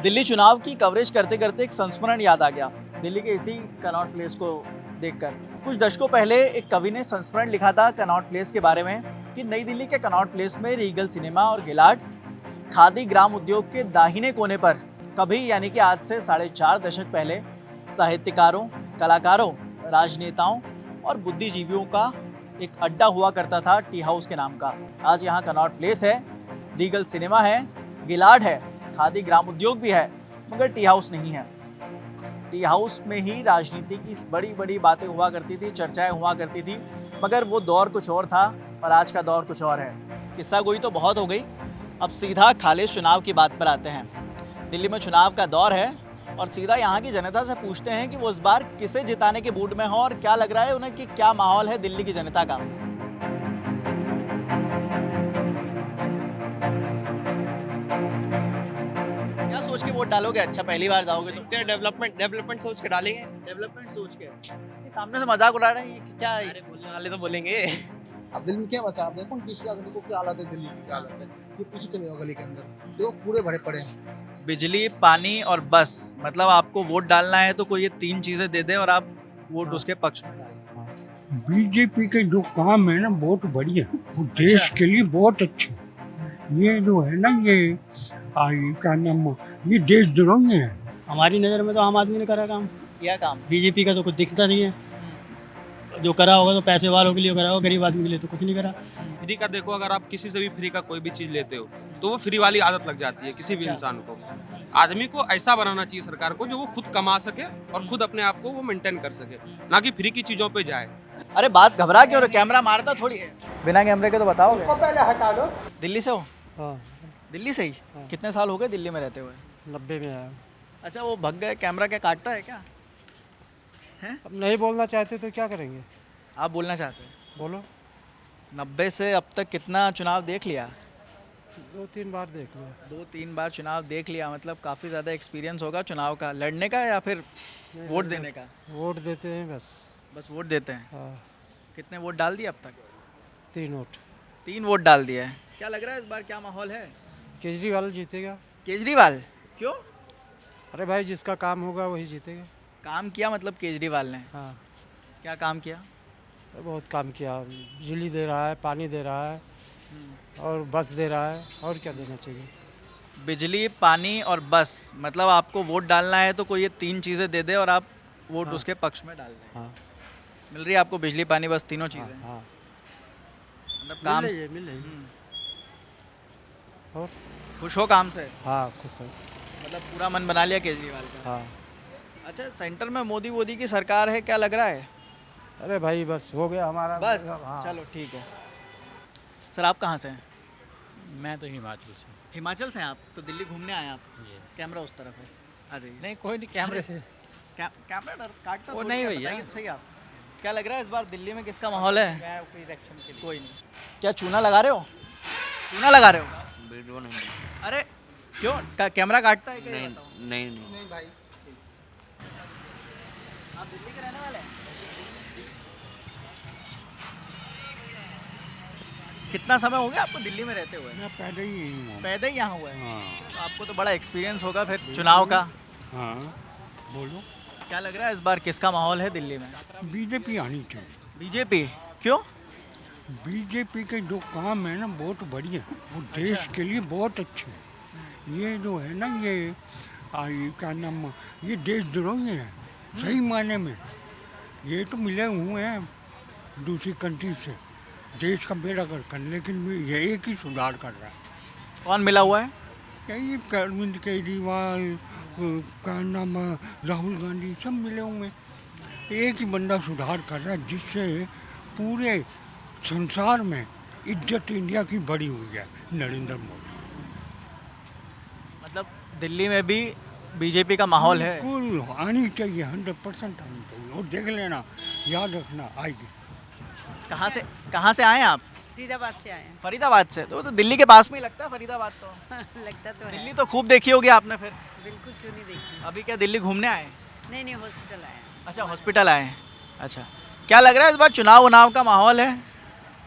दिल्ली चुनाव की कवरेज करते करते एक संस्मरण याद आ गया दिल्ली के इसी कनॉट प्लेस को देखकर। कुछ दशकों पहले एक कवि ने संस्मरण लिखा था कनॉट प्लेस के बारे में कि नई दिल्ली के कनॉट प्लेस में रीगल सिनेमा और गिलाड खादी ग्राम उद्योग के दाहिने कोने पर कभी यानी कि आज से 4.5 दशक पहले साहित्यकारों, कलाकारों, राजनेताओं और बुद्धिजीवियों का एक अड्डा हुआ करता था टी हाउस के नाम का। आज यहाँ कनॉट प्लेस है, रीगल सिनेमा है, गिलाड है, खादी ग्राम उद्योग भी है, मगर टी हाउस नहीं है। टी हाउस में ही राजनीति की बड़ी बड़ी बातें हुआ करती थी, चर्चाएं हुआ करती थी, मगर वो दौर कुछ और था और आज का दौर कुछ और है। किस्सा गोई तो बहुत हो गई, अब सीधा खालिश चुनाव की बात पर आते हैं। दिल्ली में चुनाव का दौर है और सीधा यहाँ की जनता से पूछते हैं कि वो इस बार किसे जिताने के मूड में हो और क्या लग रहा है उन्हें कि क्या माहौल है दिल्ली की जनता का। क्या सोच के वोट डालोगे? अच्छा, पहली बार जाओगे तो डेवलपमेंट सोच के डालेंगे। डेवलपमेंट सोच के। ये सामने से मजाक उड़ा रहे हैं, ये क्या है? अरे बोलने वाले तो बोलेंगे। अब दिल्ली में क्या बचा? आप देखो पिछले आदमी को क्या हालत है, दिल्ली की क्या हालत है। ये पीछे चले जाओ गली के अंदर, देखो कूड़े भरे पड़े हैं। बिजली, पानी और बस, मतलब आपको वोट डालना है तो कोई ये 3 चीजें दे दे और आप वोट उसके पक्ष में डालें। बीजेपी के जो काम है ना बहुत बढ़िया, वो देश के लिए बहुत अच्छे। ये जो है ना ये क्या नाम, ये देशद्रोही है। हमारी नज़र में तो आम आदमी ने करा काम, क्या काम? बीजेपी का तो कुछ दिखता नहीं है। जो करा होगा तो पैसे वालों के लिए करा होगा, गरीब आदमी के लिए तो कुछ नहीं करा। फ्री का देखो, अगर आप किसी से भी फ्री का कोई भी चीज़ लेते हो तो वो फ्री वाली आदत लग जाती है किसी भी इंसान को। आदमी को ऐसा बनाना चाहिए सरकार को जो वो खुद कमा सके और खुद अपने आप को वो मेंटेन कर सके, ना कि फ्री की चीज़ों पे जाए। अरे बात घबरा क्यों रहे? कैमरा मारता थोड़ी है। बिना कैमरे के तो बताओगे। पहले हटा लो। दिल्ली से हो? हाँ, दिल्ली से ही? कितने साल हो गए दिल्ली में रहते हुए? 90 में आया। अच्छा, वो भग गए, कैमरा क्या काटता है क्या? अब नहीं बोलना चाहते तो क्या करेंगे? आप बोलना चाहते हैं? बोलो। 90 से अब तक कितना चुनाव देख लिया? 2-3 बार देख लिया। 2-3 बार चुनाव देख लिया, मतलब काफ़ी ज़्यादा एक्सपीरियंस होगा चुनाव का, लड़ने का या फिर वोट देने का? वोट देते हैं बस। बस वोट देते हैं। हाँ, कितने वोट डाल दिए अब तक? 3 वोट। 3 वोट डाल दिए हैं। क्या लग रहा है इस बार क्या माहौल है? केजरीवाल जीतेगा। केजरीवाल? क्यों? अरे भाई, जिसका काम होगा वही जीतेगा। काम किया मतलब केजरीवाल ने? हाँ, क्या काम किया? बहुत काम किया। बिजली दे रहा है, पानी दे रहा है और बस दे रहा है, और क्या देना चाहिए? बिजली, पानी और बस, मतलब आपको वोट डालना है तो कोई ये 3 चीज़ें दे दे और आप वोट उसके पक्ष में डाल दें। हाँ, मिल रही है आपको बिजली, पानी, बस, तीनों हाँ, चीज़ें? हाँ, मतलब काम मिल रही है। और खुश हो काम से? हाँ, खुश है। मतलब पूरा मन बना लिया केजरीवाल का? हाँ। अच्छा, सेंटर में मोदी की सरकार है, क्या लग रहा है? अरे भाई, बस हो गया हमारा। बस? हाँ। चलो ठीक है। सर आप कहाँ से हैं? मैं तो हिमाचल से। हिमाचल से हैं आप? तो दिल्ली घूमने आए आप? कैमरा उस तरफ है, आ जाइए। नहीं, कोई नहीं, कैमरे से। कैमरा डर काटता वो थोड़ी नहीं है, भैया। बताइए तो सही आप। क्या लग रहा है इस बार दिल्ली में किसका माहौल है? मैं कोई इलेक्शन के लिए। कोई नहीं। क्या चूना लगा रहे हो? चूना लगा रहे हो? वीडियो नहीं। अरे क्यों? कैमरा काटता है क्या? ये बताओ। नहीं। नहीं भाई, आप दिल्ली के रहने वाले हैं? कितना समय हो गया आपको दिल्ली में रहते हुए? मैं पैदा ही यहीं हूँ। पैदा ही यहाँ हुआ है? हाँ, तो आपको तो बड़ा एक्सपीरियंस होगा फिर चुनाव का। हाँ, बोलो। क्या लग रहा है इस बार किसका माहौल है दिल्ली में? बीजेपी आनी चाहिए। बीजेपी? क्यों? बीजेपी के जो काम है ना बहुत बढ़िया, वो देश के लिए बहुत अच्छे हैं। ये जो है ना ये क्या नाम, ये देशद्रोही है सही मायने में। ये तो मिले हुए हैं दूसरी कंट्री से, देश का बेड़ा गर्क कर, लेकिन ये एक ही सुधार कर रहा है। कौन मिला हुआ है? यही अरविंद केजरीवाल, क्या नाम, राहुल गांधी, सब मिले हुए हैं। एक ही बंदा सुधार कर रहा है जिससे पूरे संसार में इज्जत इंडिया की बढ़ी हुई है, नरेंद्र मोदी। मतलब दिल्ली में भी बीजेपी का माहौल है? बिल्कुल आनी चाहिए, 100% आनी चाहिए। और देख लेना, याद रखना, आएगी। कहाँ से आए हैं आप? फरीदाबाद से आए हैं। फरीदाबाद से? तो दिल्ली के पास में ही लगता है फरीदाबाद तो। लगता तो है। दिल्ली तो खूब देखी होगी आपने फिर। बिल्कुल, क्यों नहीं देखी। अभी क्या दिल्ली घूमने आए? नहीं, हॉस्पिटल आए हैं। अच्छा, हॉस्पिटल आए हैं। अच्छा, क्या लग रहा है इस बार चुनाव का माहौल है?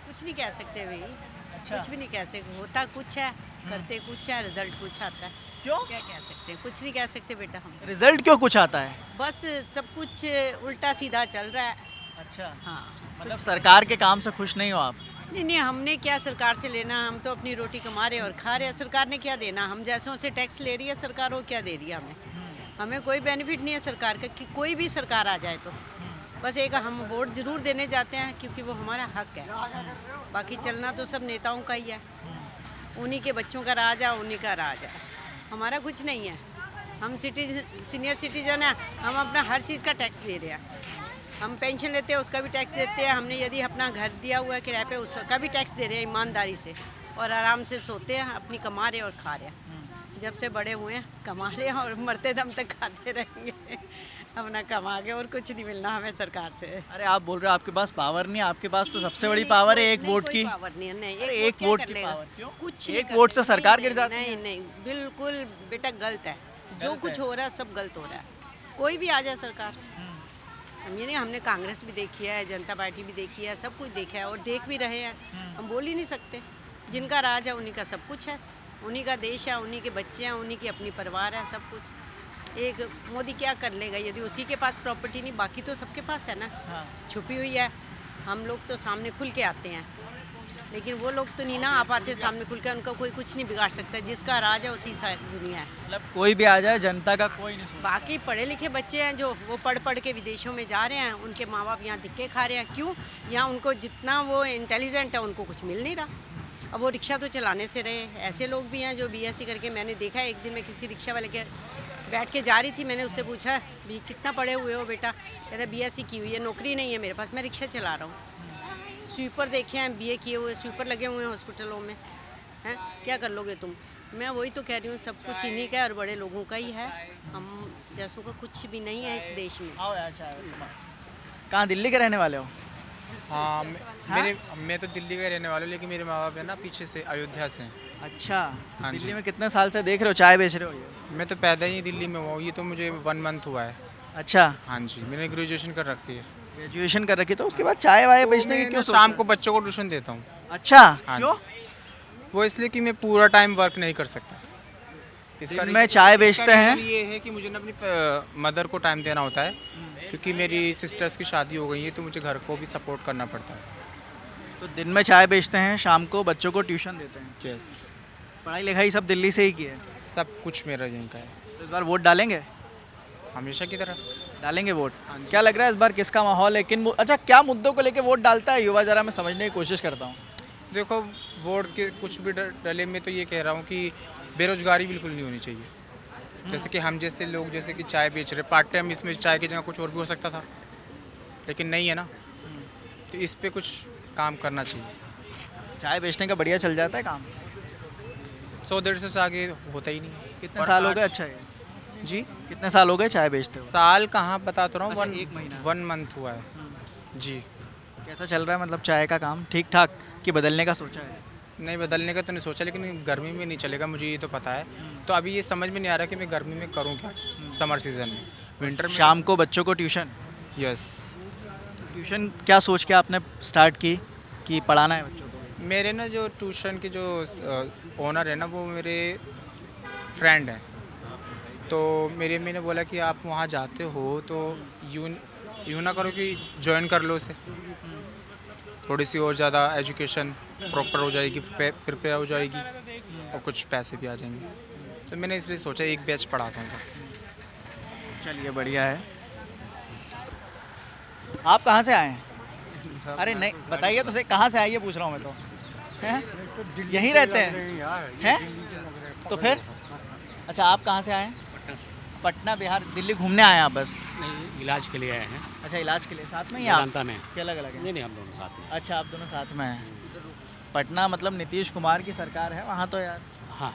कुछ नहीं कह सकते भाई। अच्छा। कुछ भी नहीं कह सकते। होता कुछ है, करते कुछ है, रिजल्ट कुछ आता है। क्यों? क्या कह सकते हैं, कुछ नहीं कह सकते बेटा हम। रिजल्ट क्यों कुछ आता है? बस सब कुछ उल्टा सीधा चल रहा है। अच्छा, हाँ, मतलब सरकार के काम से खुश नहीं हो आप? नहीं नहीं, हमने क्या सरकार से लेना, हम तो अपनी रोटी कमा रहे और खा रहे हैं। सरकार ने क्या देना, हम जैसों से टैक्स ले रही है सरकार, और क्या दे रही है हमें। हमें कोई बेनिफिट नहीं है सरकार का, कि कोई भी सरकार आ जाए तो। बस एक हम वोट ज़रूर देने जाते हैं क्योंकि वो हमारा हक है, बाकी चलना तो सब नेताओं का ही है। उन्हीं के बच्चों का राज है, उन्हीं का राज है, हमारा कुछ नहीं है। हम सीनियर सिटीजन है, हम अपना हर चीज़ का टैक्स दे रहे हैं। हम पेंशन लेते हैं उसका भी टैक्स देते हैं, हमने यदि अपना घर दिया हुआ है किराए पे उसका भी टैक्स दे रहे हैं ईमानदारी से, और आराम से सोते हैं, अपनी कमा रहे और खा रहे हैं। जब से बड़े हुए हैं कमा रहे हैं और मरते दम तक खाते रहेंगे अपना कमा के, और कुछ नहीं मिलना हमें सरकार से। अरे आप बोल रहे हो आपके पास पावर नहीं है, आपके पास तो सबसे बड़ी पावर है एक नहीं, वोट कोई की। पावर नहीं है, नहीं अरे एक एक वोट वोट क्या कर की लेगा? पावर, क्यों? कुछ एक नहीं वोट कर से सकते। सरकार नहीं, गिर जाती है। नहीं नहीं, बिल्कुल बेटा गलत है, जो गलत कुछ है। हो रहा है सब गलत हो रहा है। कोई भी आ जाए सरकार, हम ये नहीं, हमने कांग्रेस भी देखी है, जनता पार्टी भी देखी है, सब कुछ देखा है और देख भी रहे हैं। हम बोल ही नहीं सकते, जिनका राज है उन्हीं का सब कुछ है, उन्हीं का देश है, उन्हीं के बच्चे हैं, उन्हीं की अपनी परिवार है, सब कुछ। एक मोदी क्या कर लेगा यदि उसी के पास प्रॉपर्टी नहीं, बाकी तो सबके पास है ना, हाँ। छुपी हुई है। हम लोग तो सामने खुल के आते हैं, लेकिन वो लोग तो नहीं ना आ पाते सामने खुल के, उनका कोई कुछ नहीं बिगाड़ सकता। जिसका राज है उसी सारी दुनिया है। मतलब कोई भी आ जाए जनता का कोई नहीं सुनता। बाकी पढ़े लिखे बच्चे हैं जो वो पढ़ पढ़ के विदेशों में जा रहे हैं, उनके माँ बाप यहाँ धिक्के खा रहे हैं। क्यों? यहाँ उनको जितना वो इंटेलिजेंट है उनको कुछ मिल नहीं रहा। अब वो रिक्शा तो चलाने से रहे। ऐसे लोग भी हैं जो बीएससी करके, मैंने देखा है, एक दिन मैं किसी रिक्शा वाले के बैठ के जा रही थी, मैंने उससे पूछा भी कितना पढ़े हुए हो बेटा, कहता बीएससी की हुई है, नौकरी नहीं है मेरे पास, मैं रिक्शा चला रहा हूँ। स्वीपर देखे हैं, बीए किए हुए स्वीपर लगे हुए हैं हॉस्पिटलों में, हैं क्या कर लोगे तुम? मैं वही तो कह रही हूँ, सब कुछ इन्हीं का और बड़े लोगों का ही है, हम जैसों का कुछ भी नहीं है इस देश में। आओ यार चाय। कहाँ, दिल्ली के रहने वाले हो? हाँ मैं तो दिल्ली का रहने वाला हूँ, लेकिन मेरे माँ बाप है ना पीछे से अयोध्या से हैं। अच्छा, हाँ दिल्ली जी। में कितने साल से देख रहे हो चाय बेच रहे हो ये? मैं तो पैदा ही दिल्ली में हुआ हूँ, ये तो मुझे 1 मंथ हुआ है। अच्छा, हाँ जी, मैंने ग्रेजुएशन कर रखी है। ग्रेजुएशन कर रखी तो उसके बाद चाय वाय बेचने की मैं क्यों ना सोचा? शाम को बच्चों को ट्यूशन देता हूँ। अच्छा, हाँ क्यों? वो इसलिए कि मैं पूरा टाइम वर्क नहीं कर सकता। दिन में चाय बेचते हैं? ये है कि मुझे ना अपनी मदर को टाइम देना होता है, क्योंकि मेरी सिस्टर्स की शादी हो गई है, तो मुझे घर को भी सपोर्ट करना पड़ता है। तो दिन में चाय बेचते हैं, शाम को बच्चों को ट्यूशन देते हैं। यस, पढ़ाई लिखाई सब दिल्ली से ही की है। सब कुछ मेरा यहीं का है, तो इस बार वोट डालेंगे? हमेशा की तरह। डालेंगे वोट। क्या लग रहा है इस बार किसका माहौल है? अच्छा, क्या मुद्दों को लेके वोट डालता है युवा? जरा मैं समझने की कोशिश करता हूँ। देखो, वोट के कुछ भी डले में तो ये कह रहा हूँ कि बेरोजगारी बिल्कुल नहीं होनी चाहिए। जैसे कि हम जैसे लोग, जैसे कि चाय बेच रहे, पार्ट टाइम इसमें चाय की जगह कुछ और भी हो सकता था, लेकिन नहीं है ना, तो इस पे कुछ काम करना चाहिए। चाय बेचने का बढ़िया चल जाता है काम? 100-150 से आगे होता ही नहीं है। कितने और साल हो गए? आज- अच्छा है, जी, कितने साल हो गए चाय बेचते हुए? साल कहाँ बता तो रहा हूँ, अच्छा, एक महीना। 1 मंथ हुआ है जी। कैसा चल रहा है मतलब चाय का काम? ठीक ठाक कि बदलने का सोचा है? नहीं, बदलने का तो नहीं सोचा, लेकिन गर्मी में नहीं चलेगा, मुझे ये तो पता है। तो अभी ये समझ में नहीं आ रहा कि मैं गर्मी में करूँ क्या, समर सीजन में, विंटर में। शाम को बच्चों को ट्यूशन? यस, ट्यूशन क्या सोच के आपने स्टार्ट की कि पढ़ाना है बच्चों को? मेरे ना जो ट्यूशन के जो ओनर है ना, वो मेरे फ्रेंड हैं। तो मैंने बोला कि आप वहाँ जाते हो तो यूँ ना करो कि ज्वाइन कर लो उसे, थोड़ी सी और ज़्यादा एजुकेशन प्रॉपर हो जाएगी, प्रिपेयर हो जाएगी और कुछ पैसे भी आ जाएंगे। तो मैंने इसलिए सोचा एक बैच पढ़ाता हूँ बस। चलिए बढ़िया है। आप कहाँ से आए हैं? अरे नहीं बताइए तो सही, कहाँ से आए ये पूछ रहा हूँ मैं तो। हैं? यहीं रहते हैं? तो फिर अच्छा, आप कहाँ से आए हैं? पटना, बिहार। दिल्ली घूमने आए हैं आप बस? नहीं, इलाज के लिए आए हैं। अच्छा, इलाज के लिए साथ में ही आप? वेदांता में। क्या अलग अलग है? नहीं, हम दोनों साथ में। अच्छा, आप दोनों साथ में हैं। पटना मतलब नीतीश कुमार की सरकार है वहाँ तो यार। हाँ,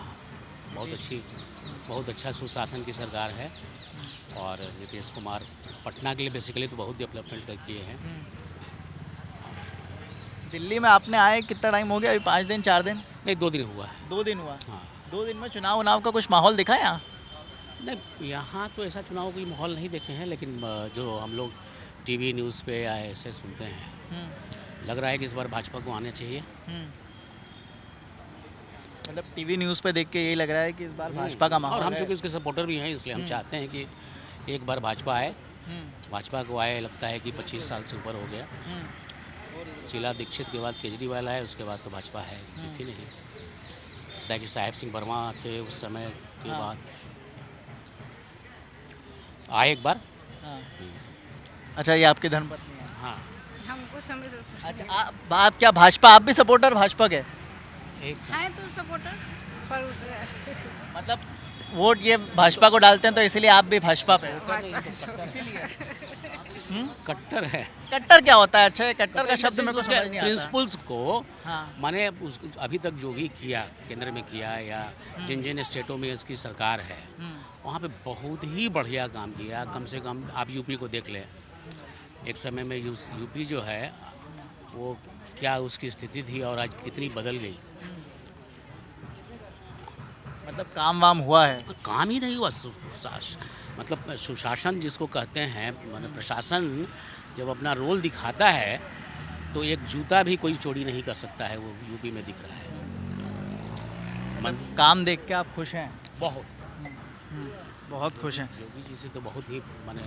बहुत अच्छा सुशासन की सरकार है, और नीतीश कुमार पटना के लिए बेसिकली तो बहुत डेवलपमेंट किए हैं। दिल्ली में आपने आए कितना टाइम हो गया? अभी 5 दिन 4 दिन? नहीं, 2 दिन हुआ है। 2 दिन हुआ? हाँ, 2 दिन में चुनाव उनाव का कुछ माहौल दिखा यहाँ? नहीं, यहाँ तो ऐसा चुनाव कोई माहौल नहीं देखे हैं, लेकिन जो हम लोग टीवी न्यूज़ पे या ऐसे सुनते हैं, लग रहा है कि इस बार भाजपा को आना चाहिए। मतलब टीवी न्यूज़ पे देख के यही लग रहा है कि इस बार भाजपा का और माहौल हम है। चूँकि उसके सपोर्टर भी हैं, इसलिए हम चाहते हैं कि एक बार भाजपा आए। भाजपा को आए, लगता है कि 25 साल से ऊपर हो गया। शीला दीक्षित के बाद केजरीवाल आए, उसके बाद तो भाजपा है ही नहीं। लगता है कि साहिब सिंह वर्मा थे उस समय के बाद आए एक बार। अच्छा, ये आपकी धर्मपत्नी है। हाँ, हमको समझ अच्छा, आप क्या भाजपा, आप भी सपोर्टर भाजपा के? एक हैं तो सपोर्टर पर उस मतलब वोट ये भाजपा को डालते हैं तो इसलिए आप भी भाजपा पे? कट्टर है। कट्टर क्या होता है? अच्छा, ये कट्टर का शब्द मेरे को समझ नहीं आता। प्रिंसिपल्स को हाँ। माने अभी तक जो भी किया, केंद्र में किया या जिन जिन स्टेटों में इसकी सरकार है, वहाँ पे बहुत ही बढ़िया काम किया। कम से कम आप यूपी को देख लें, एक समय में यूपी जो है वो क्या उसकी स्थिति थी और आज कितनी बदल गई। मतलब काम वाम हुआ है? काम ही नहीं हुआ। मतलब सुशासन जिसको कहते हैं, मतलब प्रशासन जब अपना रोल दिखाता है तो एक जूता भी कोई चोरी नहीं कर सकता है, वो यूपी में दिख रहा है। मतलब काम देख के आप खुश हैं? बहुत बहुत खुश हैं। योगी जी से तो बहुत ही मैंने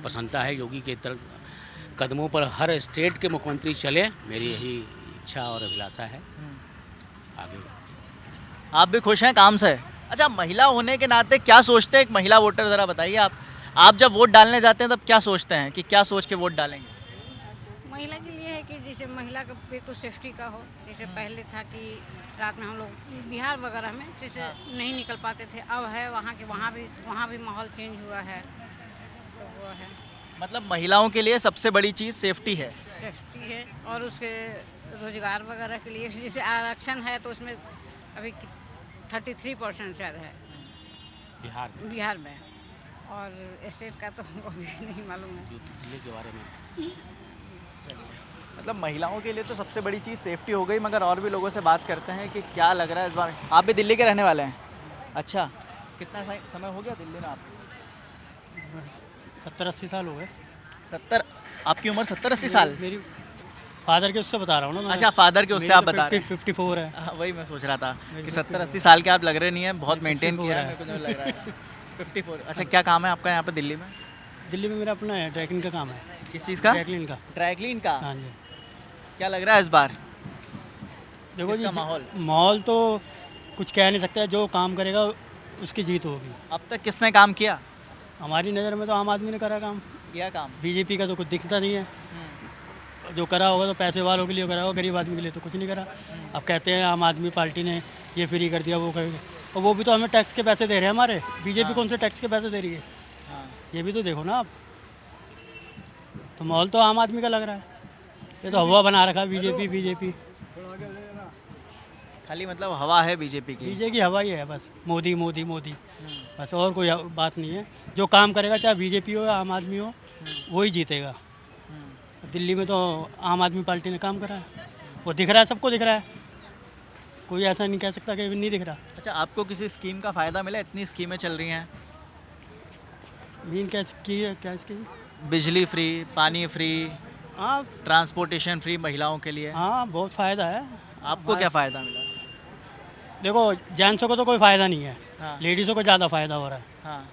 प्रसन्नता है। योगी के तरह कदमों पर हर स्टेट के मुख्यमंत्री चले, मेरी यही इच्छा और अभिलाषा है। आगे आप भी खुश हैं काम से? अच्छा, महिला होने के नाते क्या सोचते हैं एक महिला वोटर, ज़रा बताइए आप जब वोट डालने जाते हैं तब क्या सोचते हैं कि क्या सोच के वोट डालेंगे? महिला के लिए है कि जैसे महिला का पे तो सेफ्टी का हो। जैसे पहले था कि रात में हम लोग बिहार वगैरह में जैसे नहीं निकल पाते थे, अब है वहाँ भी माहौल चेंज हुआ है, सब हुआ है। मतलब महिलाओं के लिए सबसे बड़ी चीज़ सेफ्टी है। सेफ्टी है और उसके रोजगार वगैरह के लिए जैसे आरक्षण है तो उसमें अभी 33% शायद है बिहार में, और स्टेट का तो अभी नहीं मालूम है दिल्ली के बारे में। मतलब महिलाओं के लिए तो सबसे बड़ी चीज़ सेफ्टी हो गई, मगर और भी लोगों से बात करते हैं कि क्या लग रहा है इस बार। आप भी दिल्ली के रहने वाले हैं? अच्छा, कितना समय हो गया दिल्ली में आप? 70-80 साल हो गए। 70? आपकी उम्र 70-80 साल? मेरी फादर के उससे बता रहा हूँ ना मैं। अच्छा, फादर के उससे आप बता रहे हैं। 54 है। हाँ, वही मैं सोच रहा था कि 70-80 साल के आप लग रहे नहीं हैं, बहुत मेंटेन किया है, मेरे को जो लग रहा है। 54। अच्छा, क्या काम है आपका यहाँ पे दिल्ली में? दिल्ली में मेरा अपना है, ट्रैकिंग का काम है। किस चीज़ का? ट्रैकलिन का। ट्रैकलिन का? हाँ जी। क्या लग रहा है इस बार? देखो जी, किसका माहौल तो कुछ कह नहीं सकते, जो काम करेगा उसकी जीत होगी। अब तक किसने काम किया? हमारी नज़र में तो आम आदमी ने करा काम। किया काम? बीजेपी का तो कुछ दिखता नहीं है। जो करा होगा तो पैसे वालों के लिए करा होगा, गरीब आदमी के लिए तो कुछ नहीं करा। अब कहते हैं आम आदमी पार्टी ने ये फ्री कर दिया, वो कर दिया, और वो भी तो हमें टैक्स के पैसे दे रहे हैं हमारे। बीजेपी कौन से टैक्स के पैसे दे रही है? ये भी तो देखो ना आप। तो माहौल तो आम आदमी का लग रहा है। ये तो हवा बना रखा है बीजेपी। खाली मतलब हवा है बीजेपी की? बीजेपी की हवा ही है बस, मोदी बस, और कोई बात नहीं है। जो काम करेगा, चाहे बीजेपी हो या आम आदमी हो, वही जीतेगा। दिल्ली में तो आम आदमी पार्टी ने काम करा है, वो दिख रहा है, सबको दिख रहा है। कोई ऐसा नहीं कह सकता कि नहीं दिख रहा। अच्छा, आपको किसी स्कीम का फ़ायदा मिला? इतनी स्कीमें चल रही हैं। मीन क्या स्कीम? बिजली फ्री, पानी फ्री, हाँ ट्रांसपोर्टेशन फ्री महिलाओं के लिए। हाँ, बहुत फ़ायदा है। आपको क्या फ़ायदा मिला? देखो, जेंट्सों को तो कोई फ़ायदा नहीं है, हाँ। लेडीज़ों को ज़्यादा फ़ायदा हो रहा है। हाँ,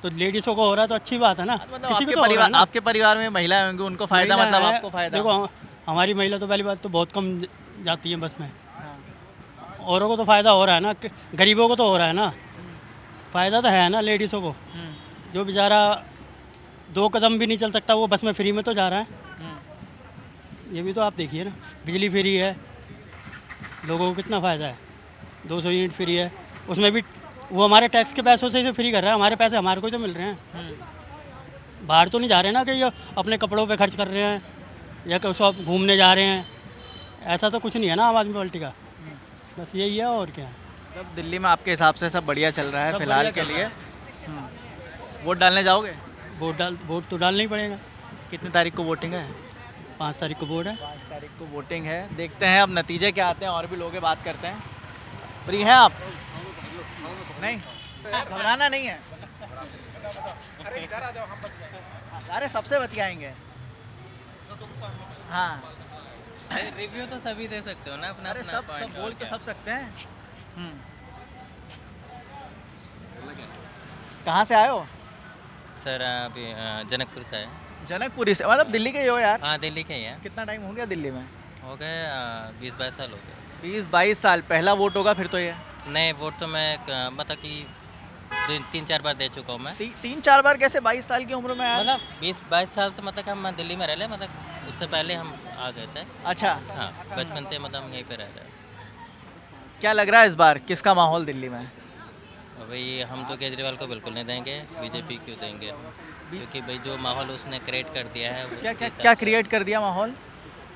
तो लेडीज़ों को हो रहा है तो अच्छी बात है ना। मतलब किसी को आपके तो हो रहा है परिवार ना। आपके परिवार में महिलाएं होंगी, उनको फ़ायदा, महिला मतलब है, आपको फ़ायदा। देखो हमारी महिला तो पहली बात तो बहुत कम जाती है बस में। हाँ। औरों को तो फ़ायदा हो रहा है ना, गरीबों को तो हो रहा है ना। फ़ायदा तो है ना लेडीज़ों को। जो बेचारा 2 कदम भी नहीं चल सकता, वो बस में फ्री में तो जा रहा है। ये भी तो आप देखिए ना, बिजली फ्री है, लोगों को कितना फ़ायदा है। 200 यूनिट फ्री है, उसमें भी वो हमारे टैक्स के पैसों से फ्री कर रहा है। हमारे पैसे हमारे को तो मिल रहे हैं, बाहर तो नहीं जा रहे ना कि ये अपने कपड़ों पे खर्च कर रहे हैं या कि सब घूमने जा रहे हैं। ऐसा तो कुछ नहीं है ना आम आदमी पार्टी का। बस यही है, और क्या है। मतलब दिल्ली में आपके हिसाब से सब बढ़िया चल रहा है सब फिलहाल बढ़िया के चल लिए? वोट डालने जाओगे? वोट तो डालना ही पड़ेगा। कितनी तारीख को वोटिंग है? 5 तारीख को वोट है। 5 तारीख को वोटिंग है। देखते हैं अब नतीजे क्या आते हैं, और भी लोग बात करते हैं। फ्री हैं आप? नहीं, घबराना नहीं है। अरे सबसे बतियाएंगे। हाँ, रिव्यू तो सभी दे सकते हो ना अपना अरे अपना सब point सब बोल और के क्या। सब सकते हैं। कहाँ से आए हो? सर अभी जनकपुर से है। जनकपुरी से, मतलब दिल्ली के ही हो यार? हाँ दिल्ली के ही हैं। कितना टाइम हो गया दिल्ली में? हो गए 20-22 साल हो गए। 20-22 साल। पहला वोट होगा फिर तो ये? नहीं वोट तो मैं मतलब कि 3-4 बार दे चुका हूँ मैं। 3-4 बार कैसे 22 साल की उम्र में यार? मतलब 20-22 साल से मतलब कि हम दिल्ली में रह रहे, मतलब उससे पहले हम आ गए थे। अच्छा, हाँ बचपन से मतलब हम यहीं पे रह रहे हैं। क्या लग रहा है इस बार किसका माहौल दिल्ली में? और भाई हम तो केजरीवाल को बिल्कुल नहीं देंगे, बीजेपी क्यों देंगे, क्योंकि भाई जो माहौल उसने क्रिएट कर दिया है वो क्या क्या कैसा- क्या क्रिएट कर दिया माहौल?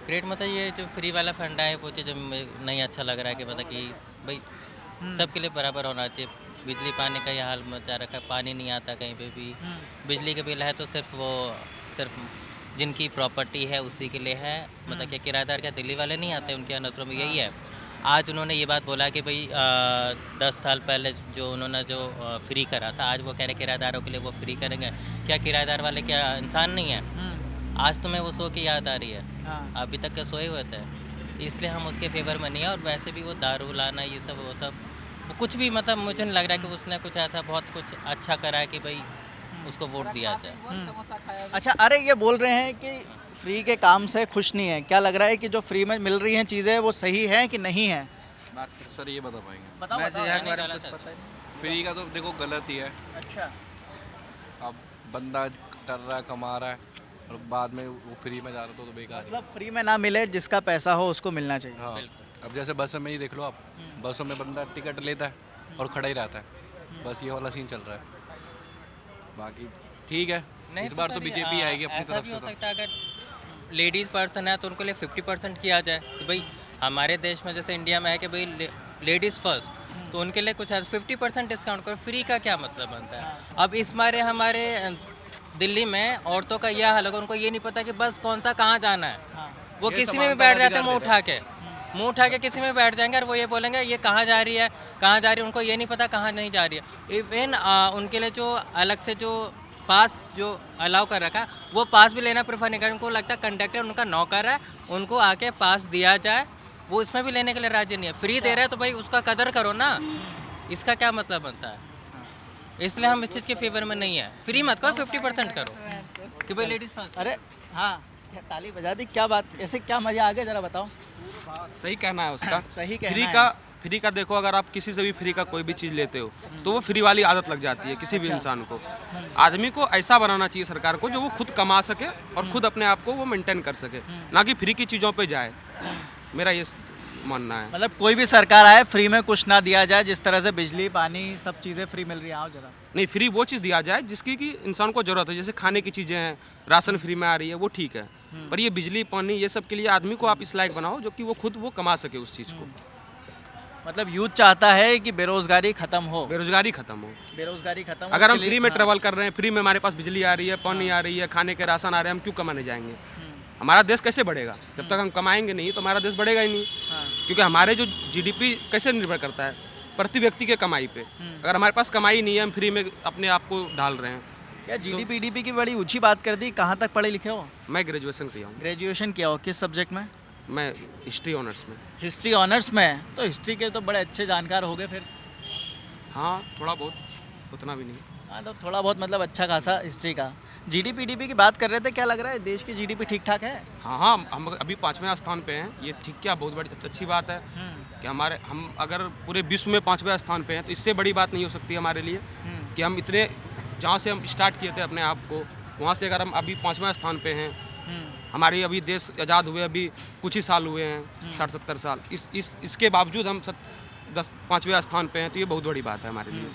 क्रिएट मतलब ये जो फ्री वाला फंडा है वो चीज़ नहीं अच्छा लग रहा है कि मतलब कि भाई सबके लिए बराबर होना चाहिए। बिजली पानी का ये हाल मचा रखा है, पानी नहीं आता कहीं पे भी। बिजली का बिल है तो सिर्फ जिनकी प्रॉपर्टी है उसी के लिए है, मतलब कि किराएदार क्या दिल्ली वाले नहीं आते, उनके नज़रों में यही है। आज उन्होंने ये बात बोला कि भाई 10 साल पहले जो उन्होंने जो फ्री करा था, आज वो कह रहे किराएदारों के लिए वो फ्री करेंगे। क्या किराएदार वाले क्या इंसान नहीं है? आज तुम्हें वो सो की याद आ रही है, हाँ। अभी तक के सोए हुए थे, इसलिए हम उसके फेवर में नहीं है। और वैसे भी वो दारू लाना ये सब वो सब वो कुछ भी मतलब मुझे नहीं लग रहा है कि उसने कुछ ऐसा बहुत कुछ अच्छा करा है कि भाई उसको वोट दिया जाए। अच्छा, अरे ये बोल रहे हैं कि फ्री के काम से खुश नहीं है। क्या लग रहा है कि जो फ्री में मिल रही हैं चीज़ें वो सही है कि नहीं है? सर ये बता पाएंगे? बताओ मैं बताओ। जी एक बार कुछ पता नहीं। फ्री का तो देखो गलत ही है। अच्छा, अब बंदा कर रहा है, कमा रहा है और बाद में वो फ्री में जा रहा तो बेकार है। मतलब फ्री में ना मिले, जिसका पैसा हो उसको मिलना चाहिए। हाँ, अब जैसे बस में ही देख लो आप, बसों में बंदा टिकट लेता है और खड़ा ही रहता है, बस ये वाला सीन चल रहा है। बाकी ठीक है, इस बार तो बीजेपी आएगी अपनी ऐसा तरफ भी से हो तो। सकता है अगर लेडीज़ पर्सन है तो उनको लिए 50% किया जाए कि भाई हमारे देश में जैसे इंडिया में है कि भाई लेडीज़ फर्स्ट, तो उनके लिए कुछ 50% डिस्काउंट करो। फ्री का क्या मतलब बनता है? अब इस मारे हमारे दिल्ली में औरतों का यह हाल है, उनको ये नहीं पता कि बस कौन सा कहाँ जाना है। वो किसी में भी बैठ जाते हैं, मुँह उठा के किसी में बैठ जाएंगे और वो ये बोलेंगे ये कहाँ जा रही है, कहाँ जा रही है। उनको ये नहीं पता कहाँ नहीं जा रही है। इवन उनके लिए जो अलग से जो पास जो अलाउ कर रखा है वो पास भी लेना प्रेफर नहीं कर। उनको लगता है कंडक्टर उनका नौकर है, उनको आके पास दिया जाए, वो इसमें भी लेने के लिए राजी नहीं है। फ्री दे रहा है तो भाई उसका कदर करो ना, इसका क्या मतलब बनता है? इसलिए हम इस चीज़ के फेवर में नहीं है। फ्री मत करो, 50% करो कि भाई लेडीज़ फर्स्ट। अरे हाँ, क्या ताली बजा दी, क्या बात, ऐसे क्या मजा आ गया जरा बताओ। सही कहना है उसका। सही कहना फ्री है। का फ्री का देखो, अगर आप किसी से भी फ्री का कोई भी चीज़ लेते हो तो वो फ्री वाली आदत लग जाती है किसी भी इंसान को। आदमी को ऐसा बनाना चाहिए सरकार को जो वो खुद कमा सके और खुद अपने आप को वो मेंटेन कर सके, ना कि फ्री की चीज़ों पे जाए। मेरा ये मानना है। मतलब कोई भी सरकार आए, फ्री में कुछ ना दिया जाए, जिस तरह से बिजली पानी सब चीज़ें फ्री मिल रही हैं। आओ जरा। नहीं, फ्री वो चीज़ दिया जाए जिसकी कि इंसान को ज़रूरत है। जैसे खाने की चीज़ें हैं, राशन फ्री में आ रही है, वो ठीक है। पर ये बिजली पानी ये सब के लिए आदमी को आप इस लायक बनाओ जो कि वो खुद वो कमा सके उस चीज़ को। मतलब यूथ चाहता है कि बेरोजगारी खत्म हो। बेरोजगारी खत्म हो। बेरोजगारी खत्म हो। अगर हम उसके लिए- फ्री में हाँ। ट्रेवल कर रहे हैं, फ्री में हमारे पास बिजली आ रही है, पानी आ रही है, खाने के राशन आ रहे हैं, हम क्यों कमाने जाएंगे? हमारा देश कैसे बढ़ेगा? जब तक हम कमाएंगे नहीं तो हमारा देश बढ़ेगा ही नहीं। क्योंकि हमारे जो जीडीपी कैसे निर्भर करता है? प्रति व्यक्ति के कमाई पे। अगर हमारे पास कमाई नहीं है, हम फ्री में अपने आप को ढाल रहे हैं। क्या जीडीपी की बड़ी ऊंची बात कर दी। कहाँ तक पढ़े लिखे हो? मैं ग्रेजुएशन किया हूँ। ग्रेजुएशन किया हो, किस सब्जेक्ट में? मैं हिस्ट्री ऑनर्स में। हिस्ट्री ऑनर्स में? तो हिस्ट्री के तो बड़े अच्छे जानकार हो गए फिर। हाँ, थोड़ा बहुत, उतना भी नहीं। हाँ, तो थोड़ा बहुत मतलब अच्छा खासा हिस्ट्री का। जीडीपी की बात कर रहे थे, क्या लग रहा है देश की जीडीपी ठीक ठाक है? हाँ, हम अभी 5वें स्थान पे हैं। ये ठीक क्या बहुत बड़ी अच्छी बात है कि हम अगर पूरे विश्व में 5वें स्थान पे हैं तो इससे बड़ी बात नहीं हो सकती हमारे लिए कि हम इतने जहाँ से हम स्टार्ट किए थे अपने आप को, वहाँ से अगर हम अभी 5वें स्थान पे हैं। हमारी अभी देश आज़ाद हुए अभी कुछ ही साल हुए हैं, 60-70 साल। इसके बावजूद हम 5वें स्थान पे हैं, तो ये बहुत बड़ी बात है हमारे लिए।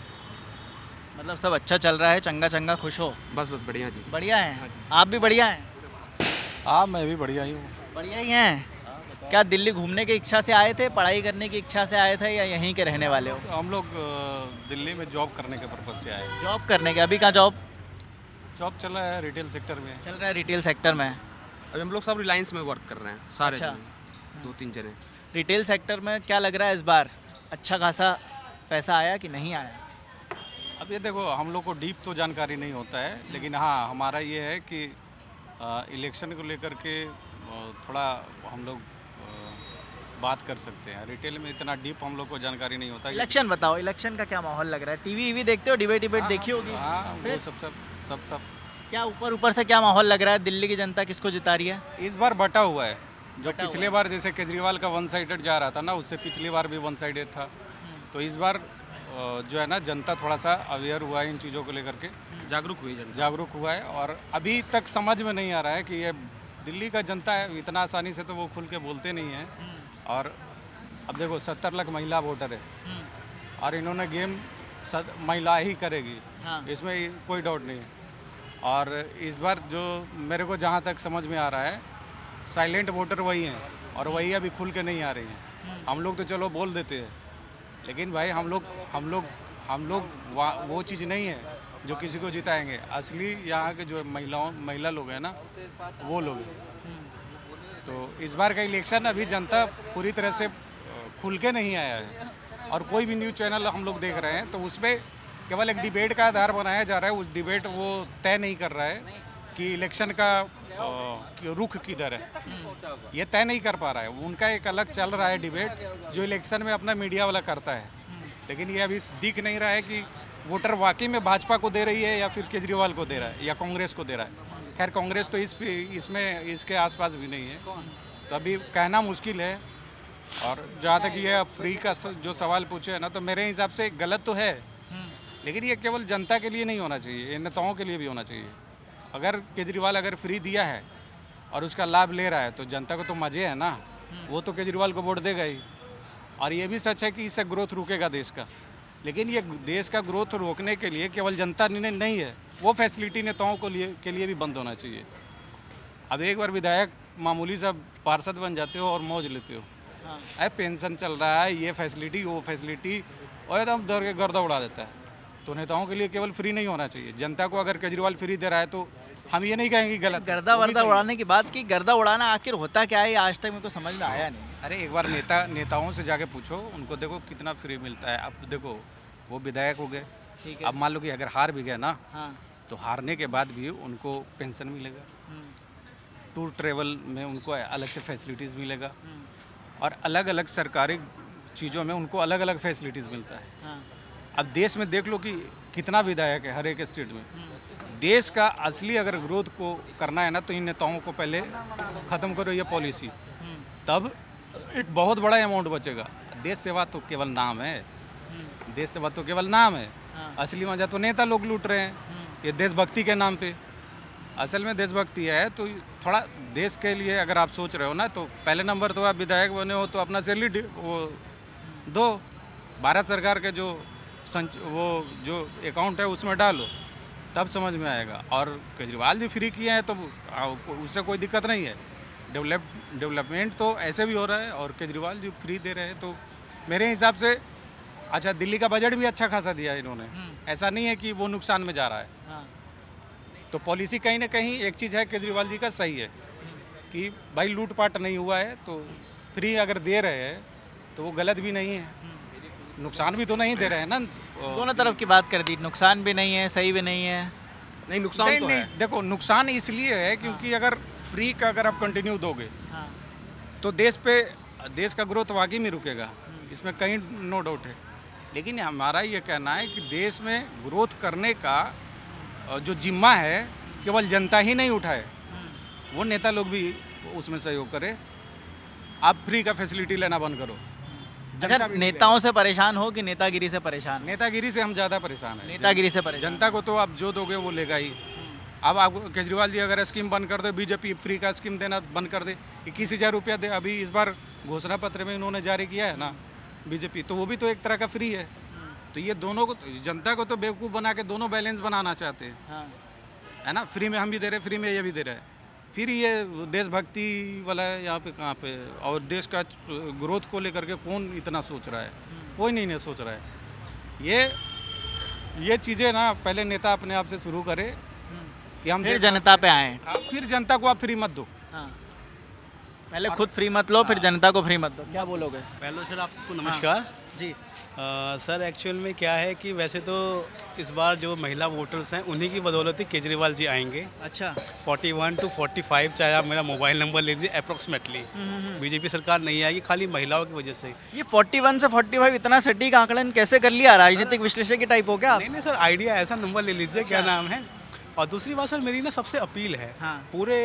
मतलब सब अच्छा चल रहा है, चंगा खुश हो? बस बढ़िया जी। बढ़िया है। आप भी बढ़िया हैं? हाँ, मैं भी बढ़िया ही हूँ। बढ़िया ही हैं। क्या दिल्ली घूमने की इच्छा से आए थे, पढ़ाई करने की इच्छा से आए थे, या यहीं के रहने वाले हो? हम लोग दिल्ली में जॉब करने के पर्पज़ से आए। जॉब करने के? अभी कहाँ जॉब जॉब चल रहा है रिटेल सेक्टर में। चल रहा है? रिटेल सेक्टर में? अभी हम लोग सब रिलायंस में वर्क कर रहे हैं सारे। अच्छा। 2-3 जने। रिटेल सेक्टर में क्या लग रहा है इस बार अच्छा खासा पैसा आया कि नहीं आया? अब ये देखो, हम लोग को डीप तो जानकारी नहीं होता है, लेकिन हाँ हमारा ये है कि इलेक्शन को लेकर के थोड़ा हम लोग बात कर सकते हैं। रिटेल में इतना डीप हम लोग को जानकारी नहीं होता। इलेक्शन बताओ, इलेक्शन का क्या माहौल लग रहा है? टीवी देखते हो, डिबेट देखी होगी? हाँ, वो फिर? सब क्या ऊपर से क्या माहौल लग रहा है? दिल्ली की जनता किसको जिता रही है? इस बार बटा हुआ है। जो बटा पिछले हुआ बार जैसे केजरीवाल का वन साइडेड जा रहा था ना, उससे पिछली बार भी वन साइडेड था। तो इस बार जो है ना, जनता थोड़ा सा अवेयर हुआ है इन चीज़ों को लेकर के, जागरूक हुई जनता। जागरूक हुआ है। और अभी तक समझ में नहीं आ रहा है कि ये दिल्ली का जनता है, इतना आसानी से तो वो खुल के बोलते नहीं हैं। और अब देखो 70 लाख महिला वोटर है और इन्होंने गेम महिला ही करेगी, हाँ। इसमें कोई डाउट नहीं है। और इस बार जो मेरे को जहाँ तक समझ में आ रहा है, साइलेंट वोटर वही हैं और वही अभी खुल के नहीं आ रही हैं। हम लोग तो चलो बोल देते हैं, लेकिन भाई हम लोग वो चीज़ नहीं है जो किसी को जिताएंगे। असली यहाँ के जो महिला लोग हैं ना, वो लोग हैं। तो इस बार का इलेक्शन अभी जनता पूरी तरह से खुल के नहीं आया है। और कोई भी न्यूज़ चैनल हम लोग देख रहे हैं तो उसमें केवल एक डिबेट का आधार बनाया जा रहा है। उस डिबेट वो तय नहीं कर रहा है कि इलेक्शन का रुख किधर है, ये तय नहीं कर पा रहा है। उनका एक अलग चल रहा है डिबेट, जो इलेक्शन में अपना मीडिया वाला करता है। लेकिन ये अभी दिख नहीं रहा है कि वोटर वाकई में भाजपा को दे रही है या फिर केजरीवाल को दे रहा है या कांग्रेस को दे रहा है। खैर कांग्रेस तो इसमें इसके आसपास भी नहीं है, तो अभी कहना मुश्किल है। और जहाँ तक ये फ्री का जो सवाल पूछे है ना, तो मेरे हिसाब से गलत तो है, लेकिन ये केवल जनता के लिए नहीं होना चाहिए, ये नेताओं के लिए भी होना चाहिए। अगर केजरीवाल अगर फ्री दिया है और उसका लाभ ले रहा है तो जनता को तो मज़े है ना, वो तो केजरीवाल को वोट देगा ही। और ये भी सच है कि इससे ग्रोथ रुकेगा देश का, लेकिन ये देश का ग्रोथ रोकने के लिए केवल जनता नहीं है, वो फैसिलिटी नेताओं के लिए भी बंद होना चाहिए। अब एक बार विधायक मामूली सा पार्षद बन जाते हो और मौज लेते हो, अरे पेंशन चल रहा है, ये फैसिलिटी वो फैसिलिटी, और एकदम दौड़ के गर्दा उड़ा देता है। तो नेताओं के लिए केवल फ्री नहीं होना चाहिए। जनता को अगर केजरीवाल फ्री दे रहा है तो हम ये नहीं कहेंगे गलत। गर्दा वर्दा उड़ाने की बात की, गर्दा उड़ाना आखिर होता क्या है, आज तक मेरे को समझ में आया नहीं। अरे एक बार नेताओं से जाके पूछो, उनको देखो कितना फ्री मिलता है। अब देखो वो विधायक हो गए, ठीक है। अब मान लो कि अगर हार भी गए ना, हाँ। तो हारने के बाद भी उनको पेंशन मिलेगा, टूर ट्रेवल में उनको अलग से फैसिलिटीज़ मिलेगा, और अलग अलग सरकारी चीज़ों में उनको अलग अलग फैसिलिटीज़ मिलता है। हाँ। अब देश में देख लो कि कितना विधायक है हर एक स्टेट में। देश का असली अगर ग्रोथ को करना है ना, तो इन नेताओं को पहले ख़त्म करो ये पॉलिसी, तब एक बहुत बड़ा अमाउंट बचेगा। देश सेवा तो केवल नाम है, देश सेवा तो केवल नाम है। असली मजा तो नेता लोग लूट रहे हैं ये देशभक्ति के नाम पे। असल में देशभक्ति है तो थोड़ा देश के लिए अगर आप सोच रहे हो ना, तो पहले नंबर तो आप विधायक बने हो तो अपना सैलरी वो दो, भारत सरकार के जो अकाउंट है उसमें डालो, तब समझ में आएगा। और केजरीवाल जी फ्री किए हैं तो उससे कोई दिक्कत नहीं है। डेवलपमेंट तो ऐसे भी हो रहा है और केजरीवाल जी फ्री दे रहे हैं, तो मेरे हिसाब से अच्छा दिल्ली का बजट भी अच्छा खासा दिया है इन्होंने, ऐसा नहीं है कि वो नुकसान में जा रहा है। हाँ। तो पॉलिसी कहीं ना कहीं एक चीज़ है केजरीवाल जी का सही है कि भाई लूटपाट नहीं हुआ है, तो फ्री अगर दे रहे हैं तो वो गलत भी नहीं है, नुकसान भी तो नहीं दे रहे हैं ना। दोनों तरफ की बात कर दी, नुकसान भी नहीं है, सही भी नहीं है। नहीं नुकसान तो है। देखो नुकसान इसलिए है क्योंकि अगर फ्री का अगर आप कंटिन्यू दोगे तो देश का ग्रोथ वाकई में रुकेगा, इसमें कहीं नो डाउट है। लेकिन हमारा ये कहना है कि देश में ग्रोथ करने का जो जिम्मा है केवल जनता ही नहीं उठाए, वो नेता लोग भी उसमें सहयोग करें। आप फ्री का फैसिलिटी लेना बंद करो। अच्छा, नेताओं से परेशान हो कि नेतागिरी से परेशान? नेतागिरी से हम ज़्यादा परेशान हैं। नेतागिरी से परेशान। जनता को तो आप जो दोगे वो लेगा ही। अब आप केजरीवाल जी अगर स्कीम बंद कर दे, बीजेपी फ्री का स्कीम देना बंद कर दे, 21,000 रुपया दे, अभी इस बार घोषणा पत्र में इन्होंने जारी किया है ना बीजेपी, तो वो भी तो एक तरह का फ्री है। तो ये दोनों को, जनता को तो बेवकूफ़ बना के दोनों बैलेंस बनाना चाहते हैं, है ना। फ्री में हम भी दे रहे, फ्री में ये भी दे रहे हैं, फिर ये देशभक्ति वाला है यहाँ पे कहाँ पे। और देश का ग्रोथ को लेकर के कौन इतना सोच रहा है? कोई नहीं सोच रहा है। ये चीज़ें ना पहले नेता अपने आप से शुरू करे कि हम फिर जनता पे आए। फिर जनता को आप फ्री मत दो। पहले खुद फ्री मत लो, फिर जनता को फ्री मत दो। क्या बोलोगे? पहले सर आपको नमस्कार। जी। सर एक्चुअल में क्या है कि वैसे तो इस बार जो महिला वोटर्स हैं उन्हीं की बदौलत ही केजरीवाल जी आएंगे। अच्छा। 41 to 45 चाहे आप मेरा मोबाइल नंबर ले लीजिए अप्रोक्सीमेटली। बीजेपी सरकार नहीं आएगी खाली महिलाओं की वजह से। ये 41 से 45 इतना सटीक आंकलन कैसे कर लिया? राजनीतिक विश्लेषक के टाइप हो क्या आप? नहीं नहीं सर, आइडिया ऐसा नंबर ले लीजिए क्या नाम है। और दूसरी बात सर मेरी ना सबसे अपील है, हाँ। पूरे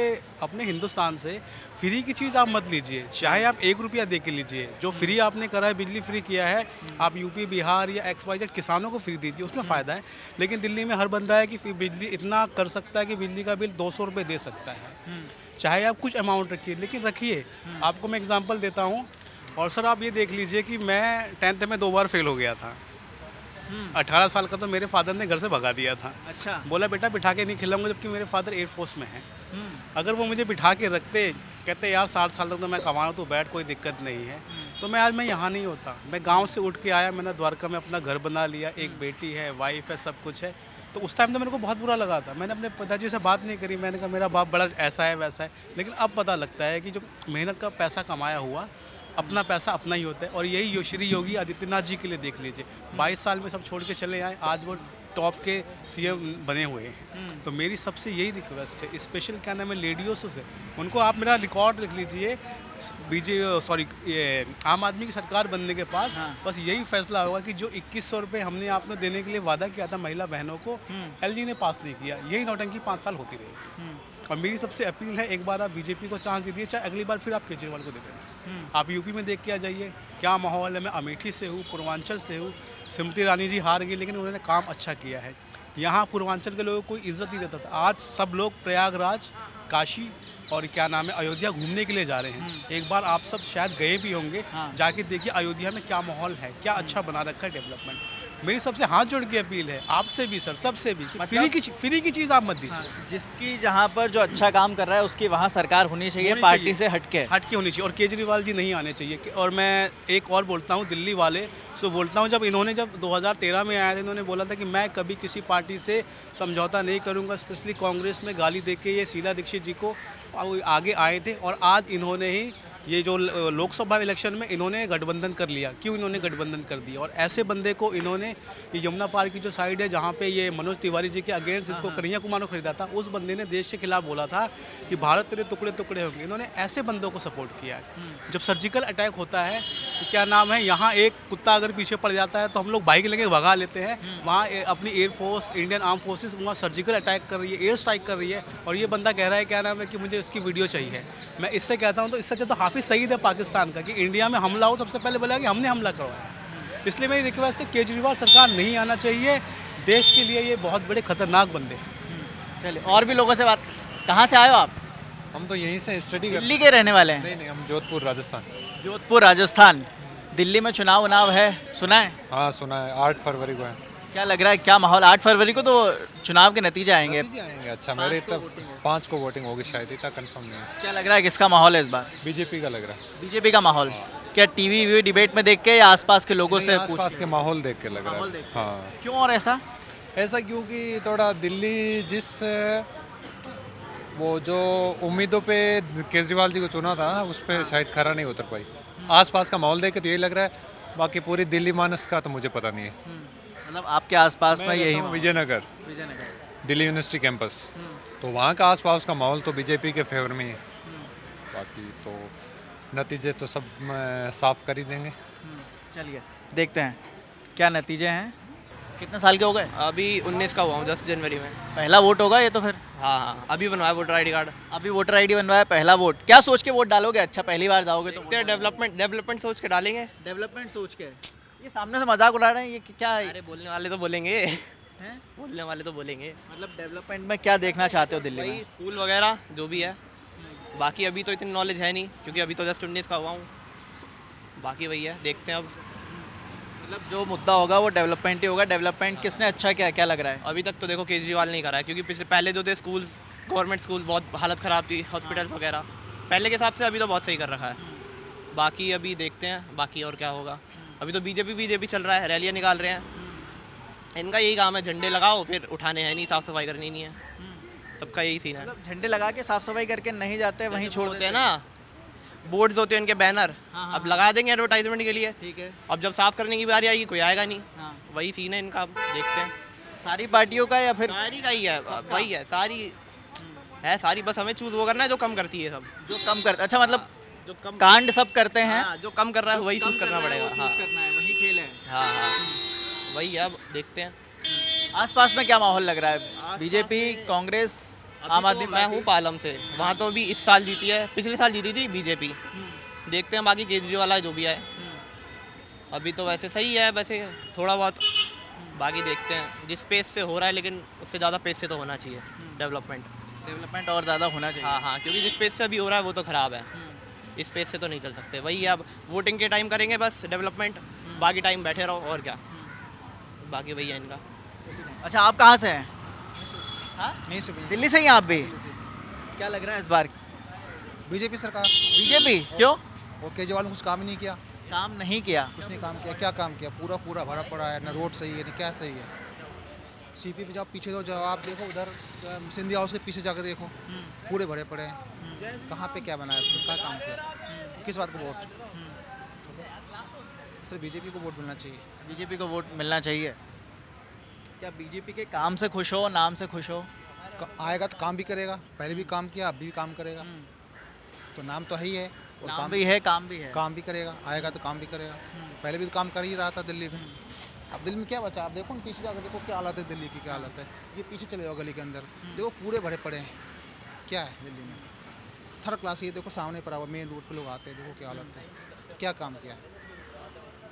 अपने हिंदुस्तान से फ्री की चीज़ आप मत लीजिए, चाहे आप 1 रुपया दे के लीजिए। जो फ्री आपने करा है, बिजली फ्री किया है, आप यूपी बिहार या XYZ किसानों को फ्री दीजिए, उसमें फ़ायदा है। लेकिन दिल्ली में हर बंदा है कि बिजली इतना कर सकता है कि बिजली का बिल 200 रुपये दे सकता है। चाहे आप कुछ अमाउंट रखिए, लेकिन रखिए। आपको मैं एग्जाम्पल देता हूँ। और सर आप ये देख लीजिए कि मैं 10th में 2 बार फेल हो गया था। 18 साल का तो मेरे फादर ने घर से भगा दिया था। अच्छा। बोला बेटा बिठा के नहीं खिलाऊंगा, जबकि मेरे फादर एयरफोर्स में हैं। अगर वो मुझे बिठा के रखते, कहते यार 60 साल तक तो मैं कमा रहा हूँ, तो बैठ, कोई दिक्कत नहीं है, तो मैं आज मैं यहाँ नहीं होता। मैं गांव से उठ के आया, मैंने द्वारका में अपना घर बना लिया, एक बेटी है, वाइफ है, सब कुछ है। तो उस टाइम तो मेरे को बहुत बुरा लगा था। मैंने अपने पिताजी से बात नहीं करी, मैंने कहा मेरा बाप बड़ा ऐसा है वैसा है। लेकिन अब पता लगता है कि जो मेहनत का पैसा कमाया हुआ, अपना पैसा अपना ही होता है। और यही श्री योगी आदित्यनाथ जी के लिए देख लीजिए, 22 साल में सब छोड़ के चले आए, आज वो टॉप के CM बने हुए हैं। तो मेरी सबसे यही रिक्वेस्ट है, स्पेशल क्या नाम है लेडियों से, उनको आप मेरा रिकॉर्ड लिख लीजिए। ये आम आदमी की सरकार बनने के बाद बस यही फैसला होगा कि जो 2100 रुपये हमने आपने देने के लिए वादा किया था महिला बहनों को, LG ने पास नहीं किया। यही नौटंकी 5 साल होती रहेगी। और मेरी सबसे अपील है, एक बार आप बीजेपी को चांस दीजिए, चाहे अगली बार फिर आप केजरीवाल को दे देना। आप यूपी में देख के आ जाइए क्या माहौल है। मैं अमेठी से हूँ, पूर्वांचल से हूँ। स्मृति ईरानी जी हार गई, लेकिन उन्होंने काम अच्छा किया है। यहाँ पूर्वांचल के लोगों को कोई इज्जत नहीं देता था। आज सब लोग प्रयागराज, काशी और क्या नाम है अयोध्या घूमने के लिए जा रहे हैं। एक बार आप सब शायद गए भी होंगे, जाके देखिए अयोध्या में क्या माहौल है, क्या अच्छा बना रखा है डेवलपमेंट। मेरी सबसे हाथ जोड़ के अपील है आपसे भी सर, सबसे भी, फ्री की चीज़ आप मत दीजिए। जिसकी जहाँ पर जो अच्छा काम कर रहा है उसकी वहाँ सरकार होनी चाहिए, पार्टी से हटके होनी चाहिए। और केजरीवाल जी नहीं आने चाहिए। और मैं एक और बोलता हूँ, दिल्ली वाले सो बोलता हूँ, जब 2013 में आए थे, इन्होंने बोला था कि मैं कभी किसी पार्टी से समझौता नहीं करूँगा। स्पेशली कांग्रेस में गाली देके ये शीला दीक्षित जी को आगे आए थे। और आज इन्होंने ही ये जो लोकसभा इलेक्शन में इन्होंने गठबंधन कर लिया। क्यों इन्होंने गठबंधन कर दिया? और ऐसे बंदे को इन्होंने, ये यमुना पार की जो साइड है जहाँ पे ये मनोज तिवारी जी के अगेंस्ट इसको कन्हैया कुमार को खरीदा था, उस बंदे ने देश के खिलाफ बोला था कि भारत तेरे टुकड़े टुकड़े होंगे। इन्होंने ऐसे बंदों को सपोर्ट किया है। जब सर्जिकल अटैक होता है तो क्या नाम है, यहाँ एक कुत्ता अगर पीछे पड़ जाता है तो हम लोग बाइक लेके भगा लेते हैं। वहाँ अपनी एयरफोर्स, इंडियन आर्म फोर्सेस वहाँ सर्जिकल अटैक कर रही है, एयर स्ट्राइक कर रही है। और ये बंदा कह रहा है क्या नाम है कि मुझे उसकी वीडियो चाहिए। मैं इससे कहता हूँ, तो इससे तो हाफिज सईद है पाकिस्तान का, कि इंडिया में हमला हो सबसे पहले बोला कि हमने हमला करवाया। इसलिए मेरी रिक्वेस्ट है, केजरीवाल सरकार नहीं आना चाहिए। देश के लिए ये बहुत बड़े खतरनाक बंदे हैं। चलिए और भी लोगों से बात। कहाँ से आए हो आप? हम तो यहीं से स्टडी कर। दिल्ली के रहने वाले हैं? नहीं, हम जोधपुर राजस्थान। जोधपुर राजस्थान। दिल्ली में चुनाव है, सुना है? हाँ सुना है, 8 फरवरी को है। क्या लग रहा है, क्या माहौल? 8 फरवरी को तो चुनाव के नतीजे आएंगे। अच्छा, मेरे तब 5 को वोटिंग होगी शायद, इतना कंफर्म नहीं है। क्या लग रहा है, किसका माहौल है इस बार? बीजेपी का लग रहा है। बीजेपी का माहौल क्या टीवी डिबेट में देख के या आसपास के लोगों से पूछ आसपास के माहौल देख के लग रहा है। हाँ। क्यों और ऐसा? ऐसा क्योंकि थोड़ा दिल्ली जिस वो जो उम्मीदों पे केजरीवाल जी को चुना था उस पर शायद खरा नहीं उतर पाई। आसपास का माहौल देख के तो यही लग रहा है। बाकी पूरी दिल्ली मानस का तो मुझे पता नहीं है। मतलब आपके आसपास में यही? विजयनगर, दिल्ली यूनिवर्सिटी कैंपस, तो वहाँ का आसपास का माहौल तो बीजेपी के फेवर में ही है। बाकी तो नतीजे तो सब साफ कर ही देंगे। चलिए देखते हैं क्या नतीजे हैं। कितने साल के हो गए? अभी 19 का हुआ हूँ, 10 जनवरी में। पहला वोट होगा ये तो फिर? हाँ, अभी बनवाया वोटर ID कार्ड। अभी वोटर ID बनवाया, पहला वोट। क्या सोच के वोट डालोगे? अच्छा, पहली बार जाओगे तो डेवलपमेंट सोच के डालेंगे। डेवलपमेंट सोच के? ये सामने से मजाक उड़ा रहे हैं, ये क्या है? अरे बोलने वाले तो बोलेंगे, बोलने वाले तो बोलेंगे। मतलब डेवलपमेंट में क्या देखना चाहते हो दिल्ली में? स्कूल वगैरह जो भी है। बाकी अभी तो इतनी नॉलेज है नहीं, क्योंकि अभी तो जस्ट 19 का हुआ हूँ। बाकी वही है, देखते हैं अब। मतलब जो मुद्दा होगा वो डेवलपमेंट ही होगा। डेवलपमेंट किसने अच्छा किया, क्या लग रहा है? अभी तक तो देखो केजरीवाल नहीं करा है, क्योंकि पहले जो थे स्कूल्स, गवर्नमेंट स्कूल, बहुत हालत ख़राब थी, हॉस्पिटल्स वगैरह। पहले के हिसाब से अभी तो बहुत सही कर रखा है। बाकी अभी देखते हैं बाकी और क्या होगा। अभी तो बीजेपी चल रहा है, रैलियाँ निकाल रहे हैं। इनका यही काम है, झंडे लगाओ फिर उठाने हैं नहीं, साफ़ सफाई करनी नहीं है। सबका यही सीन है। झंडे लगा के साफ़ सफाई करके नहीं जाते, वहीं छोड़ देते हैं ना। बोर्ड्स होते हैं उनके बैनर, हाँ, अब लगा देंगे एडवर्टाइजमेंट के लिए। ठीक है। अब जब साफ करने की बारी आएगी कोई आएगा नहीं। हाँ। वही सीन है इनका, अब देखते हैं। सारी पार्टियों का या फिर सारी का ही है, वही है, सारी है सारी, बस हमें चूज वो करना है जो कम करती है सब। जो कम करते, अच्छा मतलब जो कम कांड सब करते हैं, हाँ, जो कम कर रहा है वही चूज करना पड़ेगा। हाँ करना है, वही खेल है। हाँ हाँ वही है, अब देखते हैं। आसपास में क्या माहौल लग रहा है? बीजेपी, कांग्रेस, आम आदमी मैं हूँ पालम से, वहाँ तो अभी इस साल जीती है, पिछले साल जीती थी बीजेपी। देखते हैं बाकी केजरीवाल है जो भी आए। अभी तो वैसे सही है, वैसे थोड़ा बहुत, बाकी देखते हैं। जिस पेस से हो रहा है, लेकिन उससे ज़्यादा पेस से तो होना चाहिए डेवलपमेंट और ज़्यादा होना चाहिए। हाँ हाँ, क्योंकि जिस पेस से अभी हो रहा है वो तो ख़राब है, इस पेस से तो नहीं चल सकते। वही है, अब वोटिंग के टाइम करेंगे बस डेवलपमेंट, बाकी टाइम बैठे रहो और क्या, बाकी वही है इनका। अच्छा, आप कहाँ से हैं? नहीं से दिल्ली से ही हैं आप भी? क्या लग रहा है इस बार? बीजेपी सरकार। बीजेपी क्यों? और केजरीवाल ने कुछ काम ही नहीं किया, काम नहीं किया? कुछ नहीं काम किया। क्या काम किया? पूरा भरा पड़ा है, ना रोड सही है, ना क्या सही है। सीपी पे जाओ, पीछे जाओ, आप देखो उधर सिंधिया हाउस के पीछे जाकर देखो, पूरे भरे पड़े हैं। कहाँ पे क्या बनाया उसने, क्या काम किया, किस बात को वोट? सिर्फ बीजेपी को वोट मिलना चाहिए। बीजेपी को वोट मिलना चाहिए। क्या बीजेपी के काम से खुश हो, नाम से खुश हो? आएगा तो काम भी करेगा, पहले भी काम किया, अभी भी काम करेगा, तो नाम तो है ही है। और नाम भी है, काम भी है। काम भी करेगा, आएगा तो काम भी करेगा। पहले भी तो काम कर ही रहा था दिल्ली में। अब दिल्ली में क्या बचा? आप देखो ना, पीछे जाकर देखो क्या हालत है दिल्ली की, क्या हालत है। ये पीछे चले जाओ गली के अंदर, देखो पूरे भरे पड़े हैं। क्या है दिल्ली में? थर्ड क्लास, ये देखो सामने पड़ा हुआ, मेन रोड पे लोग आते हैं, देखो क्या हालत है। क्या काम किया?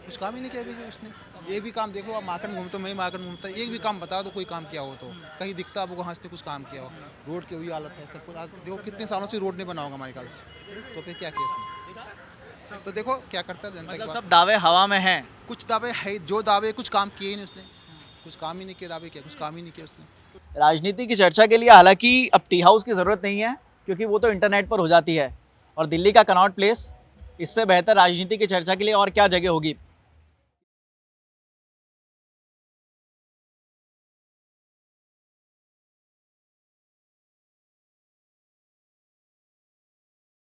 कुछ काम ही नहीं किया बीजेपी उसने। एक भी काम देख लो, आप मार्केट में घूमते हो, मैं ही मार्केट में घूमता, एक भी काम बता दो कोई काम किया हो तो, कहीं दिखता आपको कहाँ से कुछ काम किया हो। रोड की वही हालत है, सब कुछ। आज देखो कितने सालों से रोड नहीं बना होगा हमारे ख्याल से, तो फिर क्या केस नहीं। तो देखो क्या करता है जनता मतलब के सब दावे हवा में हैं। कुछ दावे है, जो दावे कुछ काम किए ही नहीं उसने, कुछ काम ही नहीं किया। दावे किया, कुछ काम ही नहीं किया उसने। राजनीति की चर्चा के लिए हालांकि अब टी हाउस की ज़रूरत नहीं है, क्योंकि वो तो इंटरनेट पर हो जाती है। और दिल्ली का कनॉट प्लेस, इससे बेहतर राजनीति की चर्चा के लिए और क्या जगह होगी।